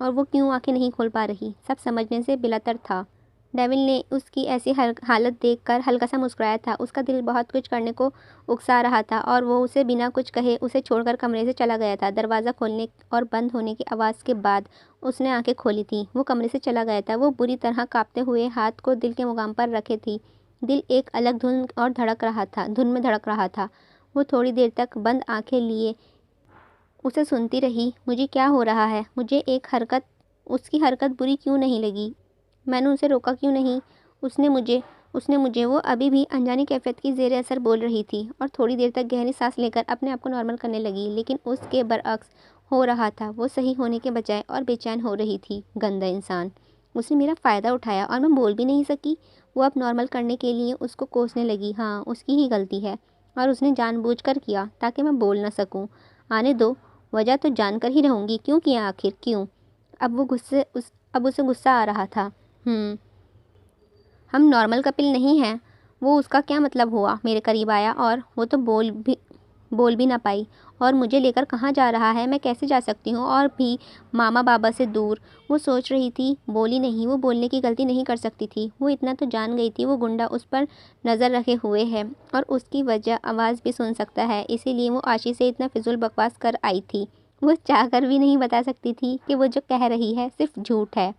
اور وہ کیوں آنکھیں نہیں کھول پا رہی۔ سب سمجھنے سے بلاتر تھا۔ ڈیول نے اس کی ایسی حالت دیکھ کر ہلکا سا مسکرایا تھا۔ اس کا دل بہت کچھ کرنے کو اکسا رہا تھا اور وہ اسے بنا کچھ کہے اسے چھوڑ کر کمرے سے چلا گیا تھا۔ دروازہ کھولنے اور بند ہونے کی آواز کے بعد اس نے آنکھیں کھولی تھیں۔ وہ کمرے سے چلا گیا تھا۔ وہ بری طرح کانپتے ہوئے ہاتھ کو دل کے مقام پر رکھے تھی۔ دل ایک الگ دھن میں دھڑک رہا تھا۔ وہ تھوڑی دیر تک بند آنکھیں لیے اسے سنتی رہی۔ مجھے کیا ہو رہا ہے؟ مجھے اس کی حرکت بری کیوں نہیں لگی؟ میں نے اسے روکا کیوں نہیں؟ اس نے مجھے وہ ابھی بھی انجانی کیفیت کی زیر اثر بول رہی تھی اور تھوڑی دیر تک گہری سانس لے کر اپنے آپ کو نارمل کرنے لگی، لیکن اس کے برعکس ہو رہا تھا۔ وہ صحیح ہونے کے بجائے اور بے چین ہو رہی تھی۔ گندا انسان، اس نے میرا فائدہ اٹھایا اور میں بول بھی نہیں سکی۔ وہ اب نارمل کرنے کے لیے اس کو کوسنے لگی۔ ہاں، اس کی ہی غلطی ہے اور اس نے جان بوجھ کر کیا تاکہ میں بول نہ سکوں۔ آنے دو، وجہ تو جان کر ہی رہوں گی۔ کیوں کیا آخر؟ کیوں؟ اب اسے غصہ آ رہا تھا۔ ہم نارمل کپل نہیں ہیں۔ وہ اس کا کیا مطلب ہوا؟ میرے قریب آیا اور وہ تو بول بھی نہ پائی۔ اور مجھے لے کر کہاں جا رہا ہے؟ میں کیسے جا سکتی ہوں اور بھی ماما بابا سے دور؟ وہ سوچ رہی تھی۔ بولی نہیں، وہ بولنے کی غلطی نہیں کر سکتی تھی۔ وہ اتنا تو جان گئی تھی، وہ گنڈا اس پر نظر رکھے ہوئے ہے اور اس کی وجہ آواز بھی سن سکتا ہے، اسی لیے وہ عاشی سے اتنا فضول بکواس کر آئی تھی۔ وہ چاہ کر بھی نہیں بتا سکتی تھی کہ وہ جو کہہ رہی ہے صرف جھوٹ ہے۔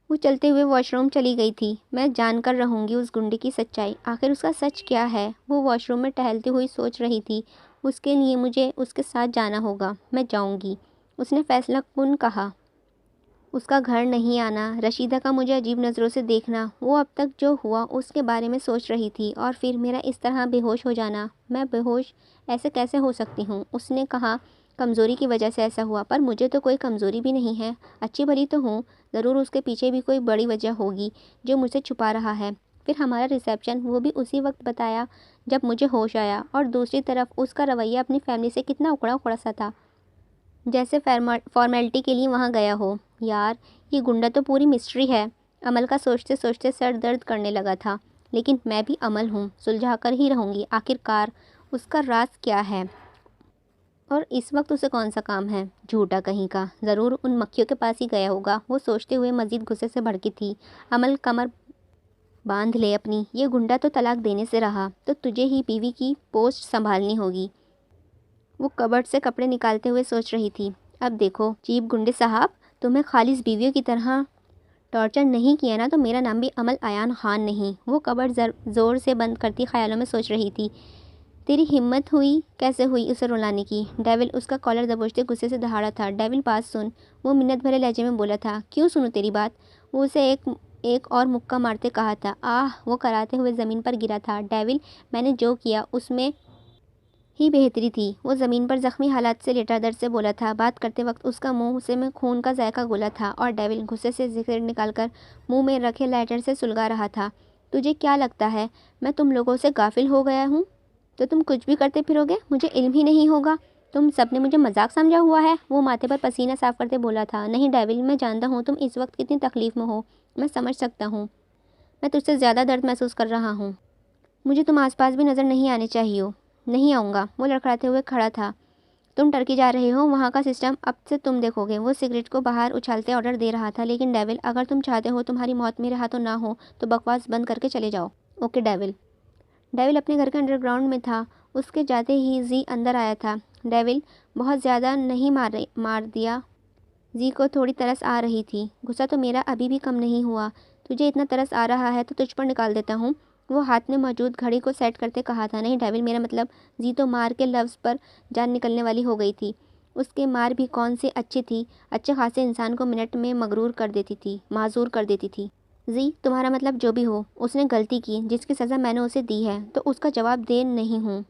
وہ چلتے ہوئے واش روم چلی گئی تھی۔ میں جان کر رہوں گی اس گنڈے کی سچائی۔ آخر اس کا سچ کیا ہے؟ وہ واش روم میں ٹہلتی ہوئی سوچ رہی تھی۔ اس کے لیے مجھے اس کے ساتھ جانا ہوگا۔ میں جاؤں گی، اس نے فیصلہ کن کہا۔ اس کا گھر نہیں آنا، رشیدہ کا مجھے عجیب نظروں سے دیکھنا، وہ اب تک جو ہوا اس کے بارے میں سوچ رہی تھی، اور پھر میرا اس طرح بے ہوش ہو جانا۔ میں بے ہوش ایسے کیسے ہو سکتی ہوں؟ اس نے کہا، کمزوری کی وجہ سے ایسا ہوا، پر مجھے تو کوئی کمزوری بھی نہیں ہے، اچھی بھلی تو ہوں۔ ضرور اس کے پیچھے بھی کوئی بڑی وجہ ہوگی جو مجھ سے چھپا رہا ہے۔ پھر ہمارا ریسیپشن، وہ بھی اسی وقت بتایا جب مجھے ہوش آیا، اور دوسری طرف اس کا رویہ اپنی فیملی سے کتنا اکڑا اکڑا سا تھا، جیسے فارمیلٹی کے لیے وہاں گیا ہو۔ یار، یہ گنڈا تو پوری مسٹری ہے۔ عمل کا سوچتے سوچتے سر درد کرنے لگا تھا۔ لیکن میں بھی عمل ہوں، سلجھا کر ہی رہوں گی۔ آخر کار اس کا راز کیا ہے اور اس وقت اسے کون سا کام ہے؟ جھوٹا کہیں کا، ضرور ان مکھیوں کے پاس ہی گیا ہوگا۔ وہ سوچتے ہوئے مزید غصے سے بھڑکی تھی۔ عمل، کمر باندھ لے اپنی، یہ گنڈا تو طلاق دینے سے رہا، تو تجھے ہی بیوی کی پوسٹ سنبھالنی ہوگی۔ وہ کبرڈ سے کپڑے نکالتے ہوئے سوچ رہی تھی۔ اب دیکھو چیپ گنڈے صاحب، تمہیں خالص بیویوں کی طرح ٹارچر نہیں کیا نا، تو میرا نام بھی عمل ایان خان نہیں۔ وہ کبرڈ زور سے بند کرتی خیالوں میں سوچ رہی تھی۔ تیری ہمت ہوئی کیسے ہوئی اسے رلانے کی؟ ڈیول اس کا کالر دبوچتے غصے سے دہاڑا تھا۔ ڈیول بات سن، وہ منت بھرے لہجے میں بولا تھا۔ کیوں سنوں تیری بات؟ وہ اسے ایک اور مکہ مارتے کہا تھا۔ وہ کراتے ہوئے زمین پر گرا تھا۔ ڈیول، میں نے جو کیا اس میں ہی بہتری تھی، وہ زمین پر زخمی حالات سے لیٹا درد سے بولا تھا۔ بات کرتے وقت اس کا منہ سے میں خون کا ذائقہ گھولا تھا، اور ڈیول غصے سے سگریٹ نکال کر منہ میں رکھے لائٹر سے سلگا رہا تھا۔ تجھے کیا لگتا ہے میں تم لوگوں سے غافل ہو گیا ہوں تو تم کچھ بھی کرتے پھرو گے؟ مجھے علم ہی نہیں ہوگا؟ تم سب نے مجھے مذاق سمجھا ہوا ہے؟ وہ ماتھے پر پسینہ صاف کرتے بولا تھا۔ نہیں ڈیول، میں جانتا ہوں تم اس وقت کتنی تکلیف میں ہو، میں سمجھ سکتا ہوں۔ میں تجھ سے زیادہ درد محسوس کر رہا ہوں۔ مجھے تم آس پاس بھی نظر نہیں آنے چاہیے۔ نہیں آؤں گا، وہ لڑکھڑاتے ہوئے کھڑا تھا۔ تم ٹرکی جا رہے ہو، وہاں کا سسٹم اب سے تم دیکھو گے۔ وہ سگریٹ کو باہر اچھالتے آرڈر دے رہا تھا۔ لیکن ڈیول، اگر تم چاہتے ہو تمہاری موت میرے ہاتھوں نہ ہو تو بکواس بند کر کے چلے جاؤ۔ Okay dual. ڈیول اپنے گھر کے انڈر گراؤنڈ میں تھا۔ اس کے جاتے ہی زی اندر آیا تھا۔ ڈیول، بہت زیادہ نہیں مار دیا؟ زی کو تھوڑی ترس آ رہی تھی۔ غصہ تو میرا ابھی بھی کم نہیں ہوا۔ تجھے اتنا ترس آ رہا ہے تو تجھ پر نکال دیتا ہوں۔ وہ ہاتھ میں موجود گھڑی کو سیٹ کرتے کہا تھا۔ نہیں ڈیول، میرا مطلب، زی تو مار کے لفظ پر جان نکلنے والی ہو گئی تھی۔ اس کے مار بھی کون سی اچھی تھی، اچھے خاصے انسان کو منٹ میں معذور کر دیتی تھی۔ زی، تمہارا مطلب جو بھی ہو، اس نے غلطی کی جس کی سزا میں نے اسے دی ہے تو اس کا جواب دے نہیں ہوں۔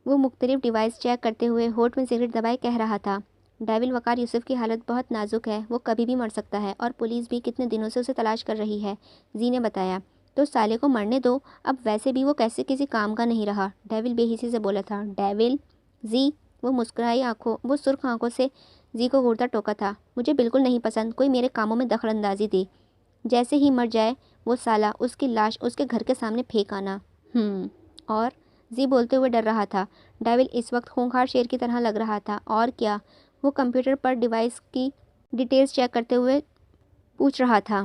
وہ مختلف ڈیوائس چیک کرتے ہوئے ہونٹ میں سگریٹ دبائے کہہ رہا تھا۔ ڈیول، وقار یوسف کی حالت بہت نازک ہے، وہ کبھی بھی مر سکتا ہے، اور پولیس بھی کتنے دنوں سے اسے تلاش کر رہی ہے، زی نے بتایا۔ تو سالے کو مرنے دو، اب ویسے بھی وہ کسی کام کا نہیں رہا، ڈیول بے حسی سے بولا تھا۔ ڈیول، زی، وہ سرخ آنکھوں سے زی کو گھورتا ٹوکا تھا۔ مجھے بالکل نہیں پسند کوئی میرے کاموں میں دخل اندازی دے۔ جیسے ہی مر جائے وہ سالا، اس کی لاش اس کے گھر کے سامنے پھینک آنا۔ اور زی بولتے ہوئے ڈر رہا تھا۔ ڈیول اس وقت خونخوار شیر کی طرح لگ رہا تھا۔ اور کیا؟ وہ کمپیوٹر پر ڈیوائس کی ڈیٹیلز چیک کرتے ہوئے پوچھ رہا تھا۔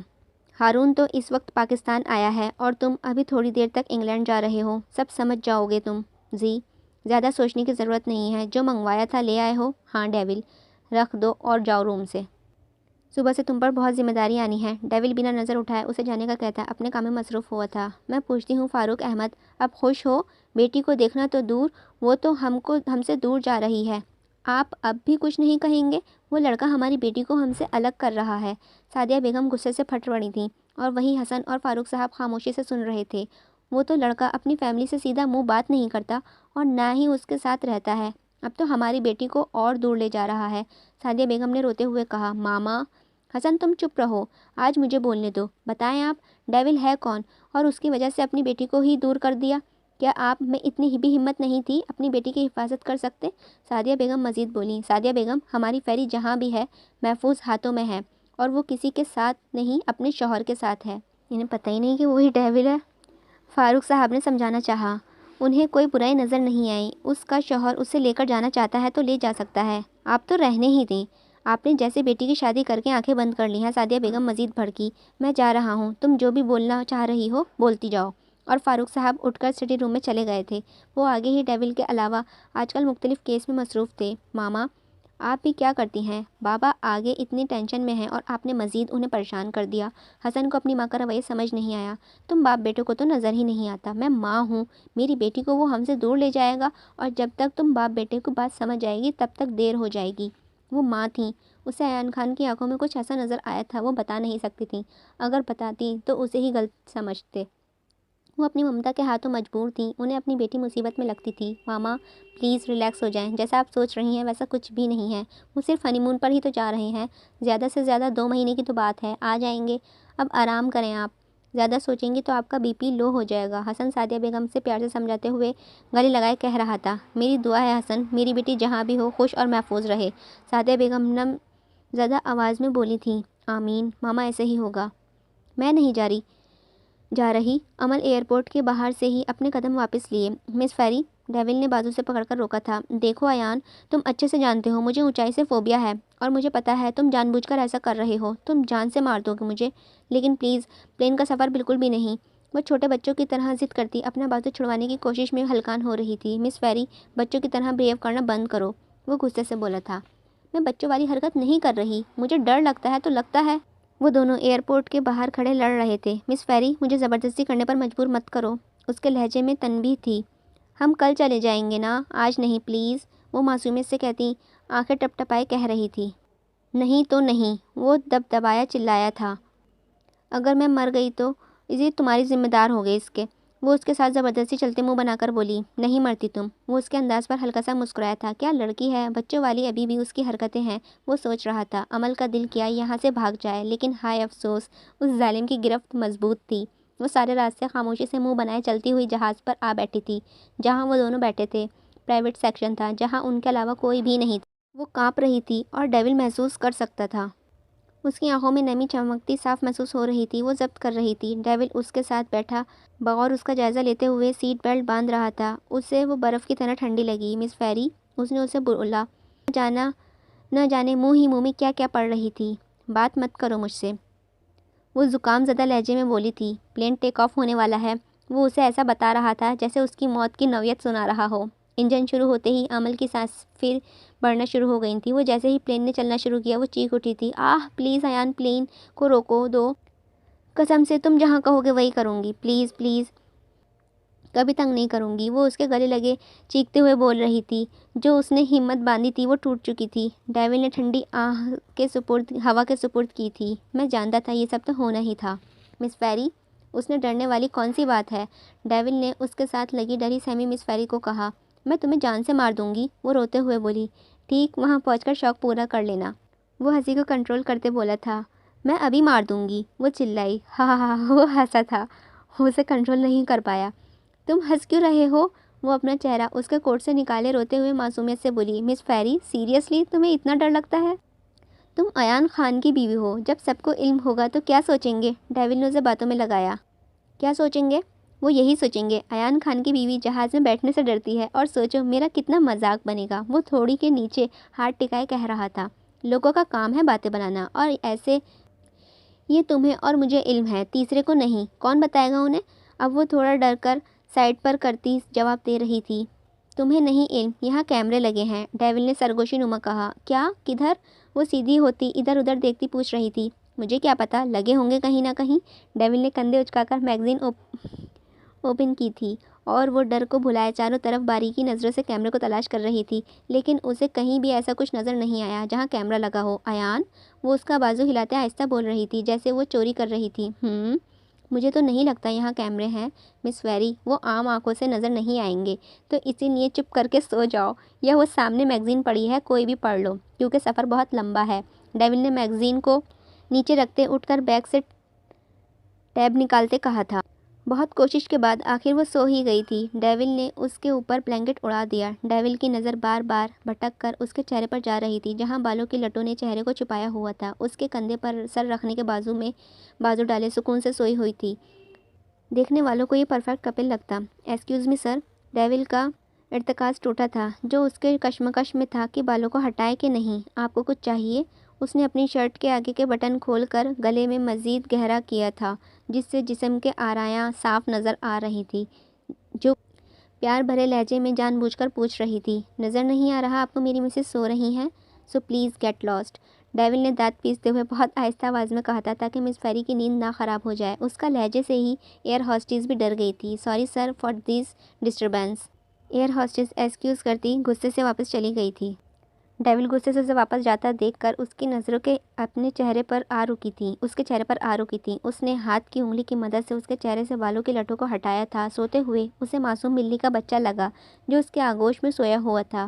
ہارون تو اس وقت پاکستان آیا ہے اور تم ابھی تھوڑی دیر تک انگلینڈ جا رہے ہو، سب سمجھ جاؤ گے تم۔ زی، زیادہ سوچنے کی ضرورت نہیں ہے، جو منگوایا تھا لے آئے ہو؟ ہاں ڈیول، رکھ دو اور جاؤ روم سے۔ صبح سے تم پر بہت ذمہ داری آنی ہے۔ ڈیول بنا نظر اٹھائے اسے جانے کا کہتا اپنے کام میں مصروف ہوا تھا۔ میں پوچھتی ہوں فاروق احمد، اب خوش ہو؟ بیٹی کو دیکھنا تو دور، وہ تو ہم سے دور جا رہی ہے۔ آپ اب بھی کچھ نہیں کہیں گے؟ وہ لڑکا ہماری بیٹی کو ہم سے الگ کر رہا ہے۔ سعدیہ بیگم غصے سے پھٹ پڑی تھیں اور وہی حسن اور فاروق صاحب خاموشی سے سن رہے تھے۔ وہ تو لڑکا اپنی فیملی سے سیدھا منہ بات نہیں کرتا اور نہ ہی اس کے ساتھ رہتا ہے، اب تو ہماری بیٹی کو اور دور لے جا رہا ہے۔ سعدیہ بیگم نے روتے ہوئے کہا، ماما۔ حسن تم چپ رہو، آج مجھے بولنے دو۔ بتائیں آپ، ڈیول ہے کون اور اس کی وجہ سے اپنی بیٹی کو ہی دور کر دیا؟ کیا آپ میں اتنی بھی ہمت نہیں تھی اپنی بیٹی کی حفاظت کر سکتے؟ سعدیہ بیگم مزید بولیں، سعدیہ بیگم، ہماری فیری جہاں بھی ہے محفوظ ہاتھوں میں ہے اور وہ کسی کے ساتھ نہیں، اپنے شوہر کے ساتھ ہے۔ انہیں پتہ ہی نہیں کہ وہی ڈیول ہے۔ فاروق صاحب نے سمجھانا چاہا۔ انہیں کوئی برائی نظر نہیں آئی، اس کا شوہر اسے لے کر جانا چاہتا ہے تو لے جا سکتا ہے، آپ تو رہنے ہی دیں۔ آپ نے جیسے بیٹی کی شادی کر کے آنکھیں بند کر لی ہیں۔ سعدیہ بیگم مزید بھڑکی، میں جا رہا ہوں، تم جو بھی بولنا چاہ رہی ہو بولتی جاؤ۔ اور فاروق صاحب اٹھ کر اسٹڈی روم میں چلے گئے تھے۔ وہ آگے ہی ڈیول کے علاوہ آج کل مختلف کیس میں مصروف تھے۔ ماما، آپ بھی کیا کرتی ہیں؟ بابا آگے اتنی ٹینشن میں ہیں اور آپ نے مزید انہیں پریشان کر دیا۔ حسن کو اپنی ماں کا رویہ سمجھ نہیں آیا۔ تم باپ بیٹے کو تو نظر ہی نہیں آتا، میں ماں ہوں، میری بیٹی کو وہ ہم سے دور لے جائے گا اور جب تک تم باپ بیٹے کو بات سمجھ جائے گی تب تک دیر ہو جائے گی۔ وہ ماں تھیں، اسے ایان خان کی آنکھوں میں کچھ ایسا نظر آیا تھا، وہ بتا نہیں سکتی تھیں، اگر بتاتی تو اسے ہی غلط سمجھتے۔ وہ اپنی ممتا کے ہاتھوں مجبور تھیں، انہیں اپنی بیٹی مصیبت میں لگتی تھی۔ ماما پلیز ریلیکس ہو جائیں، جیسا آپ سوچ رہی ہیں ویسا کچھ بھی نہیں ہے، وہ صرف ہنی مون پر ہی تو جا رہے ہیں، زیادہ سے زیادہ 2 مہینے کی تو بات ہے، آ جائیں گے، اب آرام کریں آپ، زیادہ سوچیں گی تو آپ کا بی پی لو ہو جائے گا۔ حسن سعدیہ بیگم سے پیار سے سمجھاتے ہوئے گلے لگائے کہہ رہا تھا، میری دعا ہے حسن، میری بیٹی جہاں بھی ہو خوش اور محفوظ رہے۔ سعدیہ بیگم نم زدہ آواز میں بولی تھیں، آمین ماما، ایسے ہی ہوگا۔ میں نہیں جا رہی۔ عمل ایئرپورٹ کے باہر سے ہی اپنے قدم واپس لیے۔ مس فیری، ڈیول نے بازو سے پکڑ کر روکا تھا، دیکھو ایان، تم اچھے سے جانتے ہو مجھے اونچائی سے فوبیا ہے اور مجھے پتہ ہے تم جان بوجھ کر ایسا کر رہے ہو، تم جان سے مار دو گے مجھے، لیکن پلیز پلین کا سفر بالکل بھی نہیں۔ وہ چھوٹے بچوں کی طرح ضد کرتی اپنا بازو چھڑوانے کی کوشش میں ہلکان ہو رہی تھی۔ مس فیری، بچوں کی طرح بہیو کرنا بند کرو، وہ غصے سے بولا تھا۔ میں بچوں والی حرکت نہیں کر رہی، مجھے ڈر لگتا ہے تو لگتا ہے۔ وہ دونوں ایئرپورٹ کے باہر کھڑے لڑ رہے تھے۔ مس فیری، مجھے زبردستی کرنے پر مجبور مت کرو، اس کے لہجے میں تنبیہ تھی۔ ہم کل چلے جائیں گے نا، آج نہیں پلیز، وہ معصومیت سے کہتی آنکھیں ٹپ ٹپائے کہہ رہی تھی۔ نہیں تو نہیں، وہ دبدبایا چلایا تھا، اگر میں مر گئی تو اسی تمہاری ذمہ دار ہو گئے اس کے۔ وہ اس کے ساتھ زبردستی چلتے منہ بنا کر بولی، نہیں مرتی تم۔ وہ اس کے انداز پر ہلکا سا مسکرایا تھا، کیا لڑکی ہے، بچوں والی ابھی بھی اس کی حرکتیں ہیں، وہ سوچ رہا تھا۔ عمل کا دل کیا یہاں سے بھاگ جائے، لیکن ہائے افسوس، اس ظالم کی گرفت مضبوط تھی۔ وہ سارے راستے خاموشی سے منہ بنائے چلتی ہوئی جہاز پر آ بیٹھی تھی جہاں وہ دونوں بیٹھے تھے۔ پرائیویٹ سیکشن تھا جہاں ان کے علاوہ کوئی بھی نہیں تھا۔ وہ کانپ رہی تھی اور ڈیول محسوس کر سکتا تھا، اس کی آنکھوں میں نمی چمکتی صاف محسوس ہو رہی تھی۔ وہ ضبط کر رہی تھی۔ ڈیول اس کے ساتھ بیٹھا بغور اس کا جائزہ لیتے ہوئے سیٹ بیلٹ باندھ رہا تھا، اسے وہ برف کی طرح ٹھنڈی لگی۔ مس فیری، اس نے اسے بولا، نہ جانے منہ ہی منہ میں کیا کیا پڑھ رہی تھی، بات مت کرو مجھ سے، وہ زکام زدہ لہجے میں بولی تھی۔ پلین ٹیک آف ہونے والا ہے، وہ اسے ایسا بتا رہا تھا جیسے اس کی موت کی نوعیت سنا رہا ہو۔ انجن شروع ہوتے ہی عمل کی سانس پھر بڑھنا شروع ہو گئی تھی۔ وہ جیسے ہی پلین نے چلنا شروع کیا وہ چیخ اٹھی تھی، آہ پلیز ایان، پلین کو روکو دو، قسم سے تم جہاں کہو گے وہی کروں گی، پلیز پلیز، کبھی تنگ نہیں کروں گی۔ وہ اس کے گلے لگے چیختے ہوئے بول رہی تھی، جو اس نے ہمت باندھی تھی وہ ٹوٹ چکی تھی۔ ڈیول نے ٹھنڈی ہوا کے سپرد کی تھی، میں جانتا تھا یہ سب تو ہونا ہی تھا۔ مس فیری، اس نے ڈرنے والی کون سی بات ہے؟ ڈیول نے اس کے ساتھ لگی ڈری سہمی مس فیری کو کہا، میں تمہیں جان سے مار دوں گی، وہ روتے ہوئے بولی۔ ٹھیک، وہاں پہنچ کر شوق پورا کر لینا، وہ ہنسی کو کنٹرول کرتے بولا تھا۔ میں ابھی مار دوں گی، وہ چلائی۔ ہاں ہاں، وہ ہنسا تھا، وہ اسے کنٹرول نہیں کر پایا۔ تم ہنس کیوں رہے ہو؟ وہ اپنا چہرہ اس کے کوٹ سے نکالے روتے ہوئے معصومیت سے بولی۔ مس فیری، سیریسلی تمہیں اتنا ڈر لگتا ہے؟ تم ایان خان کی بیوی ہو، جب سب کو علم ہوگا تو کیا سوچیں گے؟ ڈیول نے اسے باتوں میں لگایا۔ کیا سوچیں گے؟ وہ یہی سوچیں گے ایان خان کی بیوی جہاز میں بیٹھنے سے ڈرتی ہے، اور سوچو میرا کتنا مذاق بنے گا۔ وہ تھوڑی کے نیچے ہاتھ ٹکائے کہہ رہا تھا، لوگوں کا کام ہے باتیں بنانا، اور ایسے یہ تمہیں اور مجھے علم ہے، تیسرے کو نہیں، کون بتائے گا انہیں؟ اب وہ تھوڑا ڈر کر سائڈ پر کرتی جواب دے رہی تھی، تمہیں نہیں علم، یہاں کیمرے لگے ہیں۔ ڈیول نے سرگوشی نما کہا، کیا؟ کدھر؟ وہ سیدھی ہوتی ادھر ادھر دیکھتی پوچھ رہی تھی، مجھے کیا پتا، لگے ہوں گے کہیں نہ کہیں۔ ڈیول نے کندھے اچکا کر میگزین اوپن کی تھی، اور وہ ڈر کو بھلائے چاروں طرف باریکی نظروں سے کیمرے کو تلاش کر رہی تھی، لیکن اسے کہیں بھی ایسا کچھ نظر نہیں آیا جہاں کیمرہ لگا ہو۔ ایان، وہ اس کا بازو ہلاتے آہستہ بول رہی تھی جیسے وہ چوری کر رہی تھی۔ مجھے تو نہیں لگتا یہاں کیمرے ہیں مس ویری، وہ عام آنکھوں سے نظر نہیں آئیں گے، تو اسی لیے چپ کر کے سو جاؤ، یا وہ سامنے میگزین پڑی ہے کوئی بھی پڑھ لو، کیونکہ سفر بہت لمبا ہے۔ ڈیول نے میگزین کو نیچے رکھتے اٹھ کر بیگ سے ٹیب نکالتے کہا تھا۔ بہت کوشش کے بعد آخر وہ سو ہی گئی تھی۔ ڈیول نے اس کے اوپر بلینکٹ اڑا دیا۔ ڈیول کی نظر بار بار بھٹک کر اس کے چہرے پر جا رہی تھی جہاں بالوں کی لٹوں نے چہرے کو چھپایا ہوا تھا۔ اس کے کندھے پر سر رکھنے کے بازو میں بازو ڈالے سکون سے سوئی ہوئی تھی۔ دیکھنے والوں کو یہ پرفیکٹ کپل لگتا۔ ایکسکیوز می سر، ڈیول کا ارتکاز ٹوٹا تھا جو اس کے کشمکش میں تھا کہ بالوں کو ہٹائے کہ نہیں، آپ کو کچھ چاہیے؟ اس نے اپنی شرٹ کے آگے کے بٹن کھول کر گلے میں مزید گہرا کیا تھا جس سے جسم کے آرائیاں صاف نظر آ رہی تھی، جو پیار بھرے لہجے میں جان بوجھ کر پوچھ رہی تھی، نظر نہیں آ رہا آپ کو میری مسز سو رہی ہیں؟ So please get lost. Devil نے دانت پیستے ہوئے بہت آہستہ آواز میں کہا تھا تاکہ مس فیری کی نیند نہ خراب ہو جائے۔ اس کا لہجے سے ہی ایئر ہوسٹس بھی ڈر گئی تھی۔ Sorry sir for this disturbance. Air hostess excuse کرتی غصے سے واپس چلی گئی تھی۔ ڈیول غصے سے اسے واپس جاتا دیکھ کر اس کی نظروں کے اپنے چہرے پر آ رکی تھیں۔ اس نے ہاتھ کی انگلی کی مدد سے اس کے چہرے سے بالوں کی لٹوں کو ہٹایا تھا۔ سوتے ہوئے اسے معصوم بلی کا بچہ لگا جو اس کے آغوش میں سویا ہوا تھا۔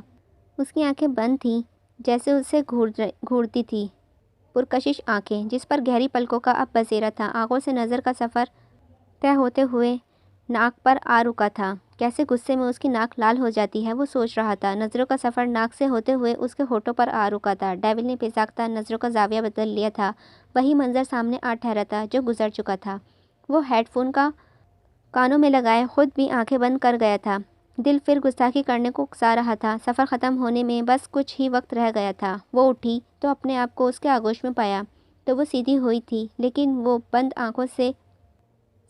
اس کی آنکھیں بند تھیں جیسے اسے گھورتی تھی، پرکشش آنکھیں جس پر گہری پلکوں کا اب بسیرا تھا۔ آنکھوں سے نظر کا سفر طے ہوتے ہوئے ناک پر آ رکا تھا۔ کیسے غصے میں اس کی ناک لال ہو جاتی ہے وہ سوچ رہا تھا۔ نظروں کا سفر ناک سے ہوتے ہوئے اس کے ہونٹوں پر آ رکا تھا۔ ڈیول نے پیچاکتا نظروں کا زاویہ بدل لیا تھا۔ وہی منظر سامنے آ ٹھہرا تھا جو گزر چکا تھا۔ وہ ہیڈ فون کا کانوں میں لگائے خود بھی آنکھیں بند کر گیا تھا۔ دل پھر گستاخی کرنے کو اکسا رہا تھا۔ سفر ختم ہونے میں بس کچھ ہی وقت رہ گیا تھا۔ وہ اٹھی تو اپنے آپ کو اس کے آغوش میں پایا تو وہ سیدھی ہوئی تھی، لیکن وہ بند آنکھوں سے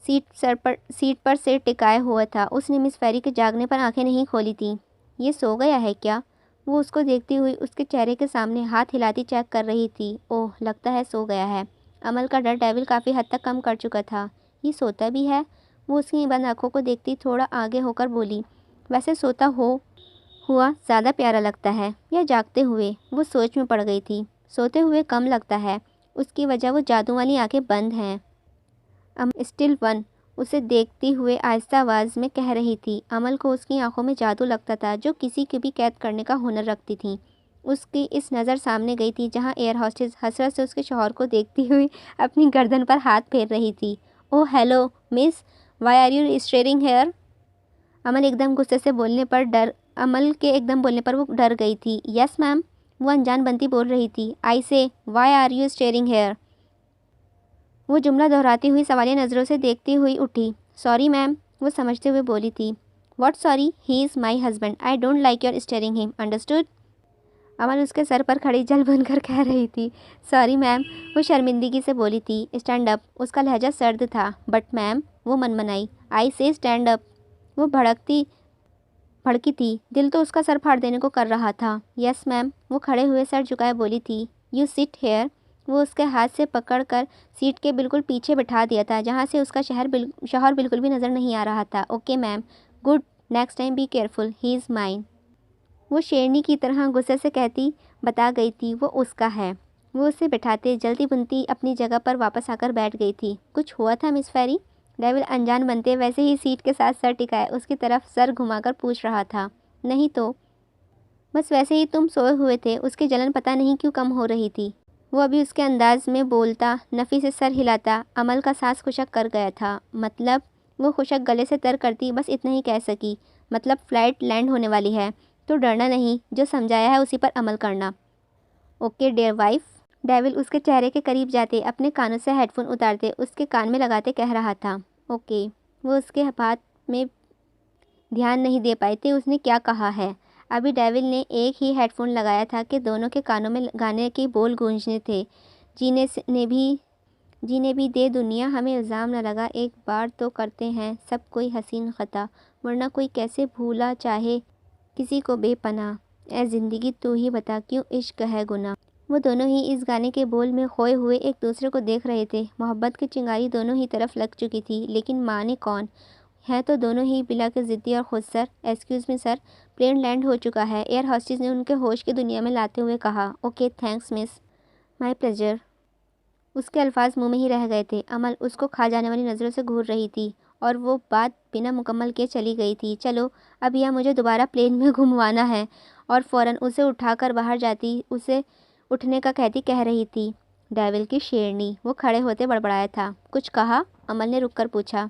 سیٹ پر سر ٹکائے ہوا تھا۔ اس نے مس فیری کے جاگنے پر آنکھیں نہیں کھولی تھیں۔ یہ سو گیا ہے کیا؟ وہ اس کو دیکھتی ہوئی اس کے چہرے کے سامنے ہاتھ ہلاتی چیک کر رہی تھی۔ اوہ، لگتا ہے سو گیا ہے۔ عمل کا ڈر ڈیول کافی حد تک کم کر چکا تھا۔ یہ سوتا بھی ہے؟ وہ اس کی بند آنکھوں کو دیکھتی تھوڑا آگے ہو کر بولی، ویسے سوتا ہوا زیادہ پیارا لگتا ہے، یا جاگتے ہوئے؟ وہ سوچ میں پڑ گئی تھی۔ سوتے ہوئے کم لگتا ہے۔ اس کی وجہ وہ جادو والی آنکھیں بند ہیں۔ اسٹل ون، اسے دیکھتی ہوئے آہستہ آواز میں کہہ رہی تھی۔ عمل کو اس کی آنکھوں میں جادو لگتا تھا جو کسی کو بھی قید کرنے کا ہنر رکھتی تھیں۔ اس کی اس نظر سامنے گئی تھی جہاں ایئر ہوسٹس حسرت سے اس کے شوہر کو دیکھتی ہوئی اپنی گردن پر ہاتھ پھیر رہی تھی۔ Oh hello miss, why are you staring here? Amal کے ایک دم بولنے پر وہ ڈر گئی تھی۔ یس میم، وہ انجان بنتی بول رہی تھی۔ I say why are you staring here? وہ جملہ دہراتی ہوئی سوالیہ نظروں سے دیکھتی ہوئی اٹھی۔ سوری میم، وہ سمجھتے ہوئے بولی تھی۔ What sorry? He is my husband, I don't like your steering ہم، انڈرسٹوڈ؟ عمل اس کے سر پر کھڑی جل بن کر کہہ رہی تھی۔ سوری میم، وہ شرمندگی سے بولی تھی۔ اسٹینڈ اپ، اس کا لہجہ سرد تھا۔ بٹ میم، وہ منمنائی۔ آئی سے اسٹینڈ اپ۔ وہ بھڑکی تھی، دل تو اس کا سر پھاڑ دینے کو کر رہا تھا۔ یس میم، وہ کھڑے ہوئے سر جھکائے بولی تھی۔ You sit hair. وہ اس کے ہاتھ سے پکڑ کر سیٹ کے بالکل پیچھے بٹھا دیا تھا جہاں سے اس کا شوہر بالکل بھی نظر نہیں آ رہا تھا۔ Okay ma'am, good, next time be careful, he is mine. وہ شیرنی کی طرح غصے سے کہتی بتا گئی تھی وہ اس کا ہے۔ وہ اسے بٹھاتے جلدی بنتی اپنی جگہ پر واپس آ کر بیٹھ گئی تھی۔ کچھ ہوا تھا مس فیری؟ ڈیول انجان بنتے ویسے ہی سیٹ کے ساتھ سر ٹکائے اس کی طرف سر گھما کر پوچھ رہا تھا۔ نہیں تو بس ویسے ہی تم سوئے ہوئے تھے۔ اس کی جلن پتہ نہیں کیوں کم ہو رہی تھی۔ وہ ابھی اس کے انداز میں بولتا، نفی سے سر ہلاتا عمل کا سانس خشک کر گیا تھا۔ مطلب؟ وہ خشک گلے سے تر کرتی بس اتنا ہی کہہ سکی۔ مطلب فلائٹ لینڈ ہونے والی ہے تو ڈرنا نہیں، جو سمجھایا ہے اسی پر عمل کرنا۔ Okay dear wife. ڈیول اس کے چہرے کے قریب جاتے اپنے کانوں سے ہیڈ فون اتارتے اس کے کان میں لگاتے کہہ رہا تھا۔ اوکے۔ وہ اس کے بات میں دھیان نہیں دے پائے تھے اس نے کیا کہا ہے۔ ابھی ڈیول نے ایک ہی ہیڈ فون لگایا تھا کہ دونوں کے کانوں میں گانے کے بول گونجنے تھے۔ جینے بھی دے دنیا ہمیں الزام نہ لگا، ایک بار تو کرتے ہیں سب کوئی حسین خطا، ورنہ کوئی کیسے بھولا چاہے کسی کو بے پناہ، اے زندگی تو ہی بتا کیوں عشق ہے گناہ۔ وہ دونوں ہی اس گانے کے بول میں کھوئے ہوئے ایک دوسرے کو دیکھ رہے تھے۔ محبت کی چنگاری دونوں ہی طرف لگ چکی تھی، لیکن مانے کون؟ ہیں تو دونوں ہی بلا کے ضدی اور خود سر۔ ایکسکیوز می سر، پلین لینڈ ہو چکا ہے، ایئر ہوسٹس نے ان کے ہوش کی دنیا میں لاتے ہوئے کہا۔ اوکے تھینکس مس، مائی پلیجر۔ اس کے الفاظ منہ میں ہی رہ گئے تھے۔ عمل اس کو کھا جانے والی نظروں سے گھور رہی تھی اور وہ بات بنا مکمل کیے چلی گئی تھی۔ چلو اب یا مجھے دوبارہ پلین میں گھموانا ہے، اور فوراً اسے اٹھا کر باہر جاتی، اسے اٹھنے کا کہتی کہہ رہی تھی۔ ڈیول کی شیرنی، وہ کھڑے ہوتے بڑبڑایا تھا۔ کچھ کہا؟ عمل نے رک کر پوچھا۔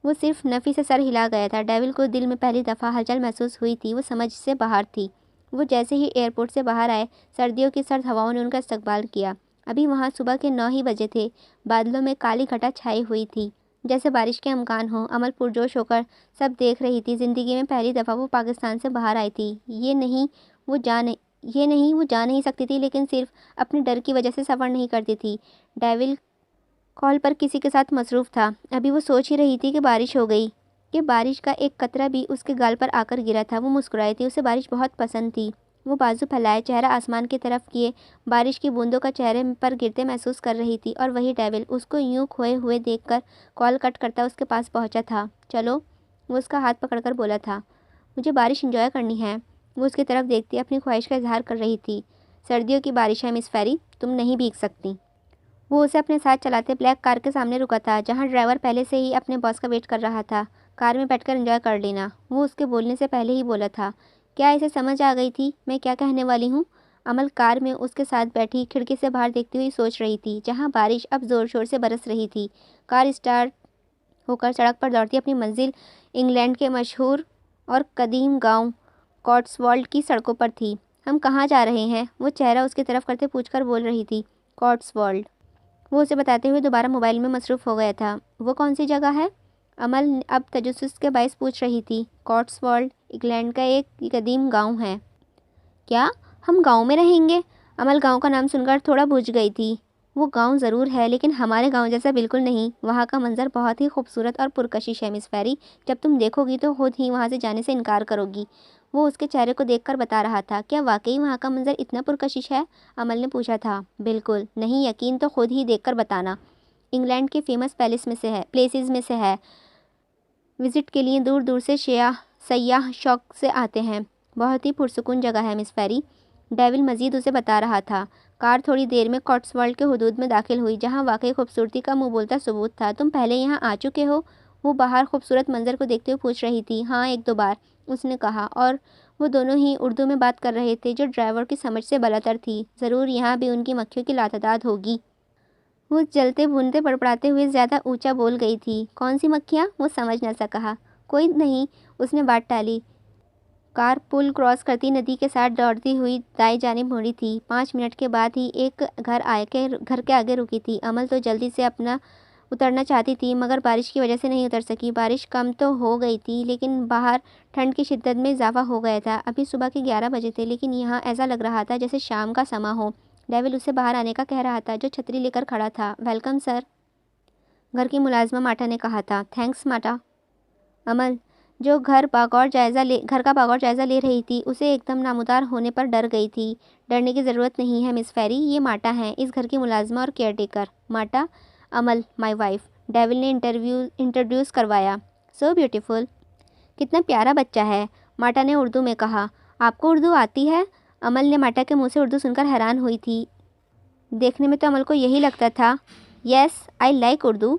وہ صرف نفی سے سر ہلا گیا تھا۔ ڈیول کو دل میں پہلی دفعہ ہلچل محسوس ہوئی تھی، وہ سمجھ سے باہر تھی۔ وہ جیسے ہی ایئرپورٹ سے باہر آئے، سردیوں کی سرد ہواؤں نے ان کا استقبال کیا۔ ابھی وہاں صبح کے 9 ہی بجے تھے، بادلوں میں کالی گھٹا چھائی ہوئی تھی، جیسے بارش کے امکان ہوں۔ عمل پرجوش ہو کر سب دیکھ رہی تھی۔ زندگی میں پہلی دفعہ وہ پاکستان سے باہر آئی تھی۔ یہ نہیں وہ جا نہیں سکتی تھی، لیکن صرف اپنے ڈر کی وجہ سے سفر نہیں کرتی تھی۔ ڈیول کال پر کسی کے ساتھ مصروف تھا۔ ابھی وہ سوچ ہی رہی تھی کہ بارش ہو گئی، کہ بارش کا ایک قطرہ بھی اس کے گال پر آ کر گرا تھا۔ وہ مسکرائی تھی، اسے بارش بہت پسند تھی۔ وہ بازو پھیلائے، چہرہ آسمان کی طرف کیے، بارش کی بوندوں کا چہرے پر گرتے محسوس کر رہی تھی۔ اور وہی ڈیول اس کو یوں کھوئے ہوئے دیکھ کر کال کٹ کرتا اس کے پاس پہنچا تھا۔ چلو، وہ اس کا ہاتھ پکڑ کر بولا تھا۔ مجھے بارش انجوائے کرنی ہے۔ وہ اس کی طرف دیکھتی اپنی خواہش کا اظہار کر رہی تھی۔ سردیوں کی بارش ہے مس فیری، تم نہیں بھیگ سکتی۔ وہ اسے اپنے ساتھ چلاتے بلیک کار کے سامنے رکا تھا، جہاں ڈرائیور پہلے سے ہی اپنے باس کا ویٹ کر رہا تھا۔ کار میں بیٹھ کر انجوائے کر لینا، وہ اس کے بولنے سے پہلے ہی بولا تھا۔ کیا اسے سمجھ آ گئی تھی میں کیا کہنے والی ہوں؟ عمل کار میں اس کے ساتھ بیٹھی کھڑکی سے باہر دیکھتی ہوئی سوچ رہی تھی، جہاں بارش اب زور شور سے برس رہی تھی۔ کار اسٹارٹ ہو کر سڑک پر دوڑتی اپنی منزل انگلینڈ کے مشہور اور قدیم گاؤں کاٹسوالڈ کی سڑکوں پر تھی۔ ہم کہاں جا رہے ہیں؟ وہ چہرہ اس کی طرف کرتے پوچھ کر بول رہی تھی۔ کاٹسوالڈ، وہ اسے بتاتے ہوئے دوبارہ موبائل میں مصروف ہو گیا تھا۔ وہ کون سی جگہ ہے؟ عمل اب تجسس کے باعث پوچھ رہی تھی۔ کاٹسوالڈ انگلینڈ کا ایک قدیم گاؤں ہے۔ کیا ہم گاؤں میں رہیں گے؟ عمل گاؤں کا نام سن کر تھوڑا بجھ گئی تھی۔ وہ گاؤں ضرور ہے، لیکن ہمارے گاؤں جیسا بالکل نہیں۔ وہاں کا منظر بہت ہی خوبصورت اور پرکشش ہے مس فیری، جب تم دیکھو گی تو خود ہی وہاں سے جانے سے انکار کرو گی۔ وہ اس کے چہرے کو دیکھ کر بتا رہا تھا۔ کیا واقعی وہاں کا منظر اتنا پرکشش ہے؟ عمل نے پوچھا تھا۔ بالکل نہیں یقین تو خود ہی دیکھ کر بتانا۔ انگلینڈ کے فیمس پلیسز میں سے ہے، وزٹ کے لیے دور دور سے سیاح شوق سے آتے ہیں۔ بہت ہی پرسکون جگہ ہے مس فیری، ڈیول مزید اسے بتا رہا تھا۔ کار تھوڑی دیر میں کاٹسوالڈ کے حدود میں داخل ہوئی، جہاں واقعی خوبصورتی کا منہ بولتا ثبوت تھا۔ تم پہلے یہاں آ چکے ہو؟ وہ باہر خوبصورت منظر کو دیکھتے ہوئے پوچھ رہی تھی۔ ہاں، 1-2 بار، اس نے کہا، اور وہ دونوں ہی اردو میں بات کر رہے تھے، جو ڈرائیور کی سمجھ سے بالاتر تھی۔ ضرور یہاں بھی ان کی مکھیوں کی لاتعداد ہوگی۔ وہ جلتے بھونتے بڑبڑاتے ہوئے زیادہ اونچا بول گئی تھی۔ کون سی مکھیاں؟ وہ سمجھ نہ سکا۔ کوئی نہیں، اس نے بات ٹالی۔ کار پل کراس کرتی ندی کے ساتھ دوڑتی ہوئی دائیں جانب مڑی تھی۔ 5 منٹ کے بعد ہی ایک گھر کے آگے رکی تھی۔ عمل تو جلدی سے اترنا چاہتی تھی، مگر بارش کی وجہ سے نہیں اتر سکی۔ بارش کم تو ہو گئی تھی، لیکن باہر ٹھنڈ کی شدت میں اضافہ ہو گیا تھا۔ ابھی صبح کے 11 بجے تھے، لیکن یہاں ایسا لگ رہا تھا جیسے شام کا سماں ہو۔ ڈیول اسے باہر آنے کا کہہ رہا تھا، جو چھتری لے کر کھڑا تھا۔ ویلکم سر، گھر کی ملازمہ ماٹا نے کہا تھا۔ تھینکس ماٹا۔ عمل، جو گھر کا باغور جائزہ لے رہی تھی، اسے ایک دم نامودار ہونے پر ڈر گئی تھی۔ ڈرنے کی ضرورت نہیں ہے مس فیری، یہ ماٹا ہیں، اس گھر کی ملازمہ اور کیئر ٹیکر۔ ماٹا؟ عمل، مائی وائف، ڈیول نے انٹروڈیوس کروایا۔ سو بیوٹیفل، کتنا پیارا بچہ ہے، ماٹا نے اردو میں کہا۔ آپ کو اردو آتی ہے؟ عمل نے ماٹا کے منہ سے اردو سن کر حیران ہوئی تھی۔ دیکھنے میں تو عمل کو یہی لگتا تھا۔ یس، آئی لائک اردو،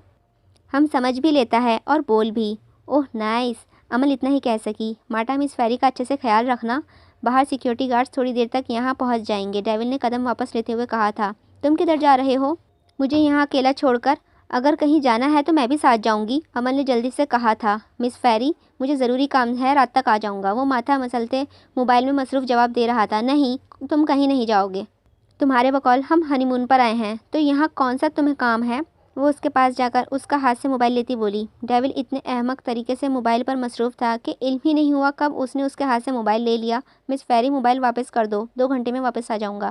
ہم سمجھ بھی لیتا ہے اور بول بھی۔ اوہ نائس، عمل اتنا ہی کہہ سکی۔ ماٹا، مس فیری کا اچھے سے خیال رکھنا، باہر سیکیورٹی گارڈز تھوڑی دیر تک یہاں پہنچ جائیں گے، ڈیول نے قدم واپس لیتے ہوئے کہا تھا۔ تم کدھر جا رہے ہو؟ مجھے یہاں اکیلا چھوڑ کر؟ اگر کہیں جانا ہے تو میں بھی ساتھ جاؤں گی، عمل نے جلدی سے کہا تھا۔ مس فیری، مجھے ضروری کام ہے، رات تک آ جاؤں گا، وہ ماتھا مسلتے موبائل میں مصروف جواب دے رہا تھا۔ نہیں، تم کہیں نہیں جاؤ گے، تمہارے بقول ہم ہنی مون پر آئے ہیں، تو یہاں کون سا تمہیں کام ہے؟ وہ اس کے پاس جا کر اس کا ہاتھ سے موبائل لیتی بولی۔ ڈیول اتنے احمق طریقے سے موبائل پر مصروف تھا کہ علم ہی نہیں ہوا کب اس نے اس کے ہاتھ سے موبائل لے لیا۔ مس فیری موبائل واپس کر دو، 2 گھنٹے میں واپس آ جاؤں گا۔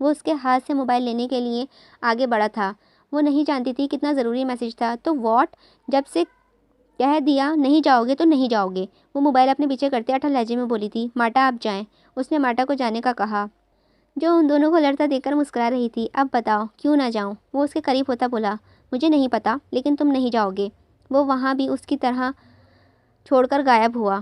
وہ اس کے ہاتھ سے موبائل لینے کے لیے آگے بڑھا تھا۔ وہ نہیں جانتی تھی کتنا ضروری میسج تھا۔ تو واٹ؟ جب سے کہہ دیا نہیں جاؤ گے تو نہیں جاؤ گے۔ وہ موبائل اپنے پیچھے کرتے اٹھا لہجے میں بولی تھی۔ ماٹا آپ جائیں۔ اس نے ماٹا کو جانے کا کہا، جو ان دونوں کو لڑتا دیکھ کر مسکرا رہی تھی۔ اب بتاؤ کیوں نہ جاؤں؟ وہ اس کے قریب ہوتا بولا۔ مجھے نہیں پتا، لیکن تم نہیں جاؤ گے۔ وہ وہاں بھی اس کی طرح چھوڑ کر غائب ہوا۔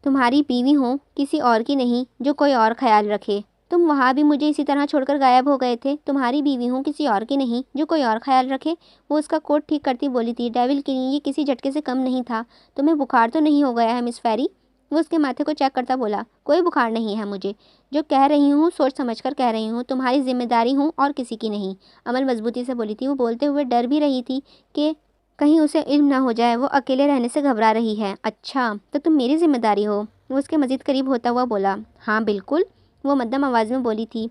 تمہاری بیوی ہوں، کسی اور کی نہیں جو کوئی اور خیال رکھے۔ تم وہاں بھی مجھے اسی طرح چھوڑ کر غائب ہو گئے تھے۔ تمہاری بیوی ہوں، کسی اور کی نہیں جو کوئی اور خیال رکھے۔ وہ اس کا کوٹ ٹھیک کرتی بولی تھی۔ ڈیول کے لیے یہ کسی جھٹکے سے کم نہیں تھا۔ تمہیں بخار تو نہیں ہو گیا ہے مس فیری؟ وہ اس کے ماتھے کو چیک کرتا بولا۔ کوئی بخار نہیں ہے مجھے۔ جو کہہ رہی ہوں سوچ سمجھ کر کہہ رہی ہوں۔ تمہاری ذمہ داری ہوں اور کسی کی نہیں۔ عمل مضبوطی سے بولی تھی۔ وہ بولتے ہوئے ڈر بھی رہی تھی کہ کہیں اسے علم نہ ہو جائے۔ وہ اکیلے رہنے سے گھبرا رہی ہے۔ اچھا تو تم میری ذمہ داری ہو؟ وہ اس کے مزید قریب ہوتا ہوا بولا۔ ہاں بالکل، وہ مدھم آواز میں بولی تھی۔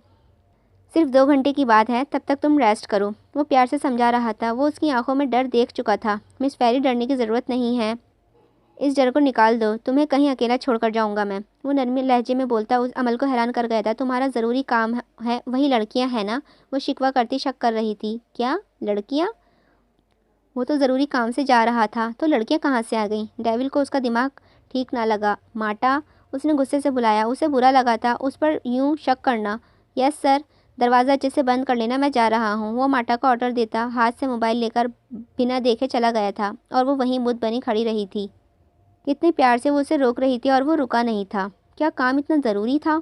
صرف 2 گھنٹے کی بات ہے، تب تک تم ریسٹ کرو۔ وہ پیار سے سمجھا رہا تھا۔ وہ اس کی آنکھوں میں ڈر دیکھ چکا تھا۔ مس فیری ڈرنے کی ضرورت نہیں ہے، اس ڈر کو نکال دو۔ تمہیں کہیں اکیلا چھوڑ کر جاؤں گا میں؟ وہ نرمی لہجے میں بولتا اس عمل کو حیران کر گیا تھا۔ تمہارا ضروری کام ہے وہی لڑکیاں ہیں نا؟ وہ شکوہ کرتی شک کر رہی تھی۔ کیا لڑکیاں؟ وہ تو ضروری کام سے جا رہا تھا، تو لڑکیاں کہاں سے آ گئیں؟ ڈیول کو اس کا دماغ ٹھیک نہ لگا۔ ماٹا، اس نے غصے سے بلایا۔ اسے برا لگا تھا اس پر یوں شک کرنا۔ یس سر، دروازہ اچھے سے بند کر لینا، میں جا رہا ہوں۔ وہ ماٹا کو آرڈر دیتا ہاتھ سے موبائل لے کر بنا دیکھے چلا گیا تھا، اور وہ وہیں مد بنی کھڑی رہی تھی۔ کتنے پیار سے وہ اسے روک رہی تھی اور وہ رکا نہیں تھا۔ کیا کام اتنا ضروری تھا؟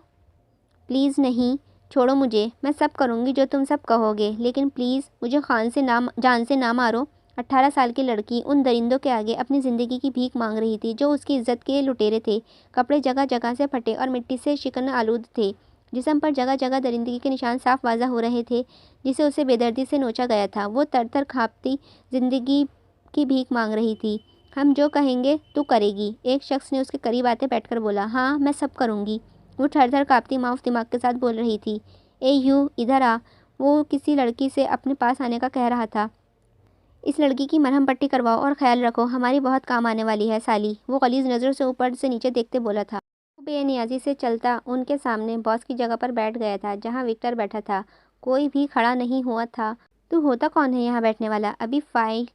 پلیز نہیں، چھوڑو مجھے، میں سب کروں گی جو تم سب کہو گے، لیکن پلیز مجھے جان سے نہ مارو۔ 18 سال کی لڑکی ان درندوں کے آگے اپنی زندگی کی بھیک مانگ رہی تھی جو اس کی عزت کے لٹیرے تھے۔ کپڑے جگہ جگہ سے پھٹے اور مٹی سے شکن آلود تھے۔ جسم پر جگہ جگہ درندگی کے نشان صاف واضح ہو رہے تھے جسے اسے بے دردی سے نوچا گیا تھا۔ وہ تر تر کانپتی زندگی کی بھیک مانگ رہی تھی۔ ہم جو کہیں گے تو کرے گی، ایک شخص نے اس کے قریب آتے بیٹھ کر بولا۔ ہاں میں سب کروں گی، وہ تھر تھر کانپتی معاف دماغ کے ساتھ بول رہی تھی۔ اے یو ادھر آ، وہ کسی لڑکی سے اپنے پاس آنے کا کہہ رہا تھا۔ اس لڑکی کی مرہم پٹی کرواؤ اور خیال رکھو، ہماری بہت کام آنے والی ہے سالی۔ وہ غلیظ نظروں سے اوپر سے نیچے دیکھتے بولا تھا۔ وہ بے نیازی سے چلتا ان کے سامنے باس کی جگہ پر بیٹھ گیا تھا جہاں وکٹر بیٹھا تھا۔ کوئی بھی کھڑا نہیں ہوا تھا۔ تو ہوتا کون ہے یہاں بیٹھنے والا؟ ابھی فائنل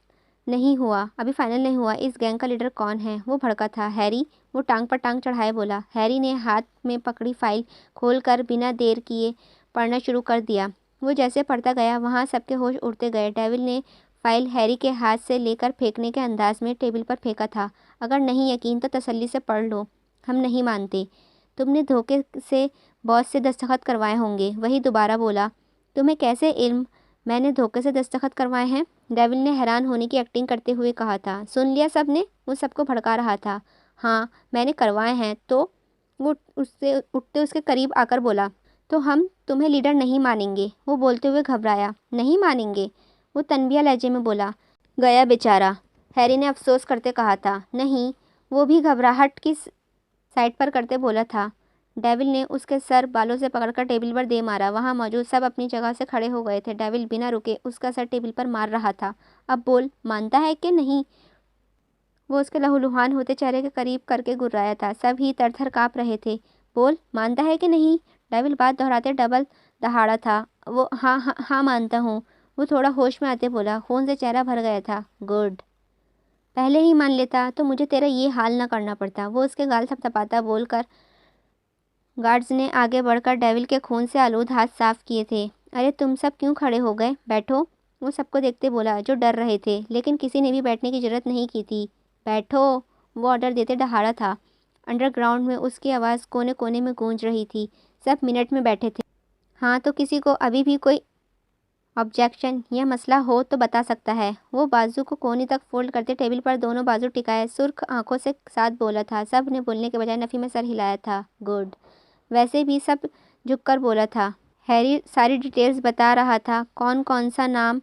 نہیں ہوا۔ اس گینگ کا لیڈر کون ہے؟ وہ بھڑکا تھا۔ ہیری، وہ ٹانگ پر ٹانگ چڑھائے بولا۔ ہیری نے ہاتھ میں پکڑی فائل کھول کر بنا دیر کیے پڑھنا شروع کر دیا۔ وہ جیسے پڑھتا گیا وہاں سب کے ہوش اڑتے گئے۔ ڈیول نے فائل ہیری کے ہاتھ سے لے کر پھینکنے کے انداز میں ٹیبل پر پھینکا تھا۔ اگر نہیں یقین تو تسلی سے پڑھ لو، ہم نہیں مانتے۔ تم نے دھوکے سے باس سے دستخط کروائے ہوں گے، وہی دوبارہ بولا۔ تمہیں کیسے علم میں نے دھوکے سے دستخط کروائے ہیں؟ ڈیول نے حیران ہونے کی ایکٹنگ کرتے ہوئے کہا تھا۔ سن لیا سب نے؟ وہ سب کو بھڑکا رہا تھا۔ ہاں میں نے کروائے ہیں۔ تو وہ اٹھتے اس کے قریب آ کر بولا۔ تو ہم تمہیں لیڈر نہیں مانیں گے؟ وہ بولتے ہوئے گھبرایا۔ نہیں مانیں گے؟ وہ تنبیہ لہجے میں بولا۔ گیا بیچارہ، ہیری نے افسوس کرتے کہا تھا۔ نہیں، وہ بھی گھبراہٹ کی سائڈ پر کرتے بولا تھا۔ ڈیول نے اس کے سر بالوں سے پکڑ کر ٹیبل پر دے مارا۔ وہاں موجود سب اپنی جگہ سے کھڑے ہو گئے تھے۔ ڈیول بنا رکے اس کا سر ٹیبل پر مار رہا تھا۔ اب بول، مانتا ہے کہ نہیں؟ وہ اس کے لہولہان ہوتے چہرے کے قریب کر کے گرایا تھا۔ سب ہی تر تر کانپ رہے تھے۔ بول، مانتا ہے کہ نہیں؟ ڈیول بات دہراتے ڈبل دہاڑا تھا۔ وہ ہاں مانتا ہوں، وہ تھوڑا ہوش میں آتے بولا۔ خون سے چہرہ بھر گیا تھا۔ گڈ، پہلے ہی مان لیتا تو مجھے تیرا یہ حال نہ کرنا پڑتا۔ وہ اس کے گال تھپتھپاتا بول کر گارڈز نے آگے بڑھ کر ڈیول کے خون سے آلود ہاتھ صاف کیے تھے۔ ارے تم سب کیوں کھڑے ہو گئے؟ بیٹھو، وہ سب کو دیکھتے بولا جو ڈر رہے تھے، لیکن کسی نے بھی بیٹھنے کی جرات نہیں کی تھی۔ بیٹھو، وہ آرڈر دیتے دہاڑا تھا۔ انڈر گراؤنڈ میں اس کی آواز کونے کونے میں گونج رہی تھی۔ سب منٹ میں بیٹھے تھے۔ ہاں تو کسی کو ابھی بھی کوئی آبجیکشن یا مسئلہ ہو تو بتا سکتا ہے۔ وہ بازو کو کونے تک فولڈ کرتے ٹیبل پر دونوں بازو ٹکائے سرخ آنکھوں سے ساتھ بولا تھا۔ سب نے بولنے کے بجائے نفی میں سر ہلایا تھا۔ گڈ، ویسے بھی سب جھک کر بولا تھا۔ ہیری ساری ڈیٹیلز بتا رہا تھا، کون کون سا نام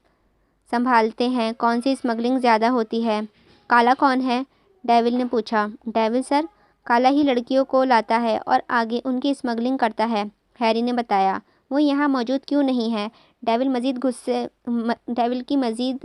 سنبھالتے ہیں، کون سی اسمگلنگ زیادہ ہوتی ہے۔ کالا کون ہے؟ ڈیول نے پوچھا۔ ڈیول سر، کالا ہی لڑکیوں کو لاتا ہے اور آگے ان کی اسمگلنگ کرتا ہے، ہیری نے بتایا۔ وہ یہاں موجود کیوں نہیں ہے؟ ڈیول کی مزید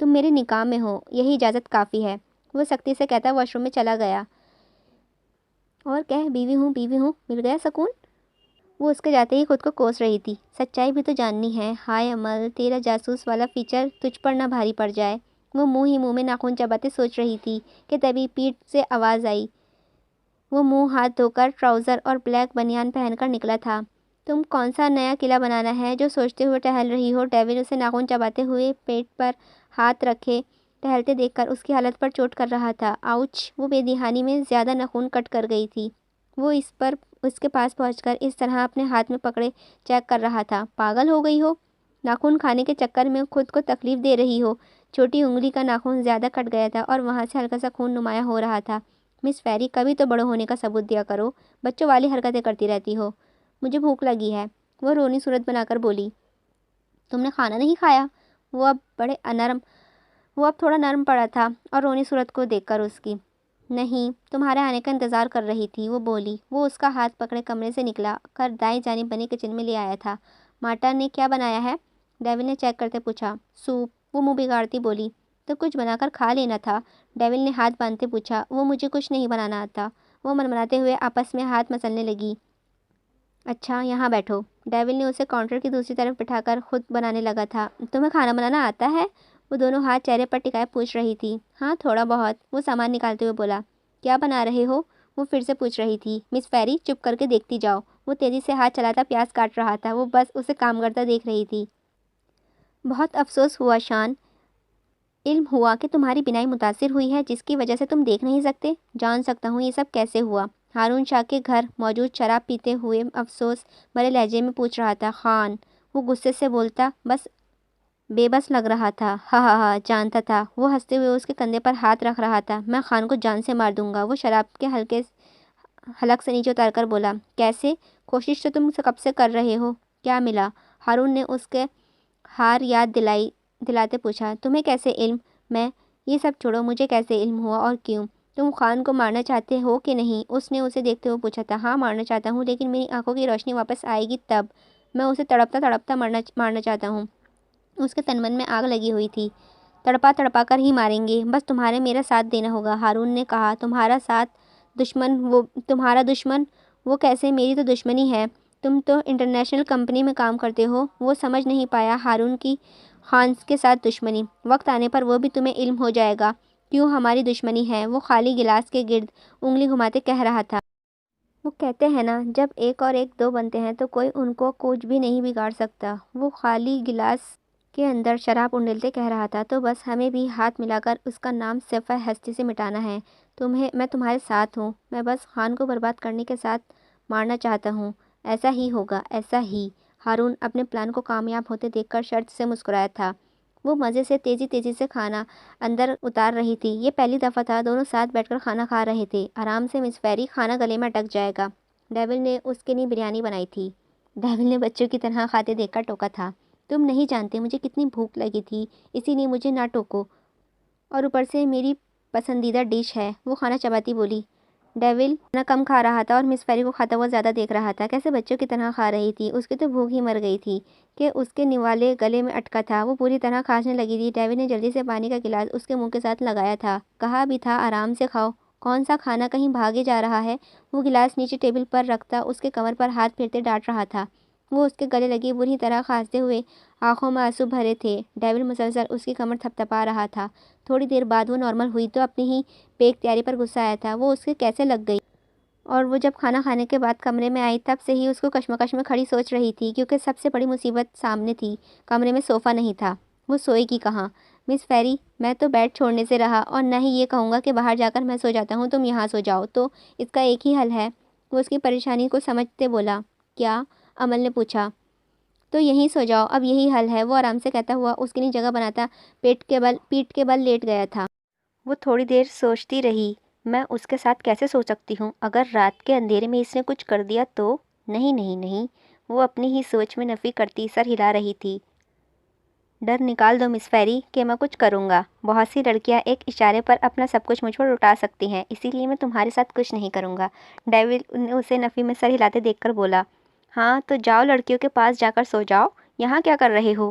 تم میرے نکاح میں ہو، یہی اجازت کافی ہے۔ وہ سختی سے کہتا واش روم میں چلا گیا اور بیوی ہوں مل گیا سکون۔ وہ اس کے جاتے ہی خود کو کوس رہی تھی۔ سچائی بھی تو جاننی ہے۔ ہائے عمل، تیرا جاسوس والا فیچر تجھ پر نہ بھاری پڑ جائے۔ وہ منہ میں ناخن چباتے سوچ رہی تھی کہ تبھی پیٹ سے آواز آئی۔ وہ منہ ہاتھ دھو کر ٹراؤزر اور بلیک بنیان پہن کر نکلا تھا۔ تم کون سا نیا قلعہ بنانا ہے جو سوچتے ہوئے ٹہل رہی ہو؟ ڈیول اسے ناخن چباتے ہوئے پیٹ پر ہاتھ رکھے ٹہلتے دیکھ کر اس کی حالت پر چوٹ کر رہا تھا۔ آؤچ! وہ بے دہانی میں زیادہ ناخن کٹ کر گئی تھی۔ وہ اس کے پاس پہنچ کر اس طرح اپنے ہاتھ میں پکڑے چیک کر رہا تھا۔ پاگل ہو گئی ہو؟ ناخن کھانے کے چکر میں خود کو تکلیف دے رہی ہو۔ چھوٹی انگلی کا ناخن زیادہ کٹ گیا تھا اور وہاں سے ہلکا سا خون نمایاں ہو رہا تھا۔ مس فیری، کبھی تو بڑوں ہونے کا ثبوت دیا کرو، بچوں والی حرکتیں کرتی رہتی ہو۔ مجھے بھوک لگی ہے، وہ رونی صورت بنا کر بولی۔ تم نے کھانا نہیں کھایا؟ وہ اب تھوڑا نرم پڑا تھا اور رونی صورت کو دیکھ کر اس کی نہیں، تمہارے آنے کا انتظار کر رہی تھی، وہ بولی۔ وہ اس کا ہاتھ پکڑے کمرے سے نکلا کر دائیں جانب بنے کچن میں لے آیا تھا۔ مارٹا نے کیا بنایا ہے؟ ڈیول نے چیک کرتے پوچھا۔ سوپ، وہ منہ بگاڑتی بولی۔ تو کچھ بنا کر کھا لینا تھا، ڈیول نے ہاتھ باندھتے پوچھا۔ وہ مجھے کچھ نہیں بنانا آتا، وہ منمناتے ہوئے آپس میں ہاتھ مسلنے لگی۔ اچھا یہاں بیٹھو، ڈیول نے اسے کاؤنٹر کی دوسری طرف بٹھا کر خود بنانے لگا تھا۔ تمہیں کھانا بنانا آتا ہے؟ وہ دونوں ہاتھ چہرے پر ٹکائے پوچھ رہی تھی۔ ہاں تھوڑا بہت، وہ سامان نکالتے ہوئے بولا۔ کیا بنا رہے ہو؟ وہ پھر سے پوچھ رہی تھی۔ مس فیری، چپ کر کے دیکھتی جاؤ۔ وہ تیزی سے ہاتھ چلاتا پیاز کاٹ رہا تھا، وہ بس اسے کام کرتا دیکھ رہی تھی۔ بہت افسوس ہوا شان، علم ہوا کہ تمہاری بینائی متاثر ہوئی ہے جس کی وجہ سے تم دیکھ نہیں سکتے۔ جان سکتا ہوں یہ سب کیسے ہوا؟ ہارون شاہ کے گھر موجود شراب پیتے ہوئے افسوس بھرے لہجے میں پوچھ رہا تھا۔ خان، وہ غصے سے بولتا بے بس لگ رہا تھا۔ ہا جانتا تھا۔ وہ ہنستے ہوئے اس کے کندھے پر ہاتھ رکھ رہا تھا۔ میں خان کو جان سے مار دوں گا، وہ شراب کے حلق سے نیچے اتار کر بولا۔ کیسے؟ کوشش تو تم کب سے کر رہے ہو۔ کیا ملا؟ ہارون نے اس کے ہار یاد دلاتے پوچھا۔ تمہیں کیسے علم؟ میں یہ سب چھوڑو، مجھے کیسے علم ہوا اور کیوں؟ تم خان کو مارنا چاہتے ہو کہ نہیں؟ اس نے اسے دیکھتے ہوئے پوچھا تھا۔ ہاں مارنا چاہتا ہوں، لیکن میری آنکھوں کی روشنی واپس آئے گی تب۔ میں اسے تڑپتا مارنا چاہتا ہوں۔ اس کے تن من میں آگ لگی ہوئی تھی۔ تڑپا کر ہی ماریں گے، بس تمہارے میرا ساتھ دینا ہوگا، ہارون نے کہا۔ تمہارا دشمن؟ وہ کیسے؟ میری تو دشمنی ہے۔ تم تو انٹرنیشنل کمپنی میں کام کرتے ہو۔ وہ سمجھ نہیں پایا ہارون کی خان کے ساتھ دشمنی۔ وقت آنے پر وہ بھی تمہیں علم ہو جائے گا کیوں ہماری دشمنی ہے، وہ خالی گلاس کے گرد انگلی گھماتے کہہ رہا تھا۔ وہ کہتے ہیں نا، جب ایک اور ایک دو بنتے ہیں تو کوئی ان کو کچھ بھی نہیں بگاڑ سکتا۔ وہ خالی گلاس کے اندر شراب انڈیلتے کہہ رہا تھا۔ تو بس ہمیں بھی ہاتھ ملا کر اس کا نام صفحہ ہستی سے مٹانا ہے۔ میں تمہارے ساتھ ہوں، میں بس خان کو برباد کرنے کے ساتھ مارنا چاہتا ہوں۔ ایسا ہی ہوگا، ایسا ہی۔ ہارون اپنے پلان کو کامیاب ہوتے دیکھ کر شرط سے مسکرایا تھا۔ وہ مزے سے تیزی سے کھانا اندر اتار رہی تھی۔ یہ پہلی دفعہ تھا دونوں ساتھ بیٹھ کر کھانا کھا رہے تھے۔ آرام سے مس فیری، کھانا گلے میں اٹک جائے گا۔ ڈیول نے اس کے لیے بریانی بنائی تھی۔ ڈیول نے بچوں کی طرح کھاتے دیکھ کر ٹوکا تھا۔ تم نہیں جانتے مجھے کتنی بھوک لگی تھی، اسی لیے مجھے نہ ٹوکو، اور اوپر سے میری پسندیدہ ڈش ہے، وہ کھانا چباتی بولی۔ ڈیول کھانا کم کھا رہا تھا اور مس فیری کو کھاتا ہوا زیادہ دیکھ رہا تھا۔ کیسے بچوں کی طرح کھا رہی تھی، اس کی تو بھوک ہی مر گئی تھی کہ اس کے نوالے گلے میں اٹکا تھا۔ وہ پوری طرح کھانسنے لگی تھی۔ ڈیول نے جلدی سے پانی کا گلاس اس کے منہ کے ساتھ لگایا تھا۔ کہا بھی تھا آرام سے کھاؤ، کون سا کھانا کہیں بھاگے جا رہا ہے؟ وہ گلاس نیچے ٹیبل پر رکھتا اس کے کمر پر ہاتھ پھیرتے ڈانٹ رہا تھا۔ وہ اس کے گلے لگی بری طرح کھانستے ہوئے، آنکھوں میں آنسو بھرے تھے۔ ڈیول مسلسل اس کی کمر تھپتھپا رہا تھا۔ تھوڑی دیر بعد وہ نارمل ہوئی تو اپنی ہی پیک تیاری پر غصہ آیا تھا۔ وہ اس کے کیسے لگ گئی، اور وہ جب کھانا کھانے کے بعد کمرے میں آئی تب سے ہی اس کو کشمکش میں کھڑی سوچ رہی تھی، کیونکہ سب سے بڑی مصیبت سامنے تھی۔ کمرے میں صوفہ نہیں تھا، وہ سوئے گی کہاں؟ مس فیری، میں تو بیڈ چھوڑنے سے رہا، اور نہ ہی یہ کہوں گا کہ باہر جا کر میں سو جاتا ہوں، تم یہاں سو جاؤ۔ تو اس کا ایک ہی حل ہے، وہ اس کی پریشانی کو سمجھتے بولا۔ کیا؟ عمل نے پوچھا۔ تو یہیں سو جاؤ، اب یہی حل ہے، وہ آرام سے کہتا ہوا اس کے لیے جگہ بناتا پیٹ کے بل لیٹ گیا تھا۔ وہ تھوڑی دیر سوچتی رہی، میں اس کے ساتھ کیسے سو سکتی ہوں؟ اگر رات کے اندھیرے میں اس نے کچھ کر دیا تو؟ نہیں، وہ اپنی ہی سوچ میں نفی کرتی سر ہلا رہی تھی۔ ڈر نکال دو مس فیری کہ میں کچھ کروں گا۔ بہت سی لڑکیاں ایک اشارے پر اپنا سب کچھ مجھ پر لٹا سکتی ہیں، اسی لیے میں تمہارے ساتھ کچھ نہیں کروں گا۔ ڈیول نے اسے نفی میں سر ہلاتے دیکھ کر بولا۔ ہاں تو جاؤ، لڑکیوں کے پاس جا کر سو جاؤ، یہاں کیا کر رہے ہو؟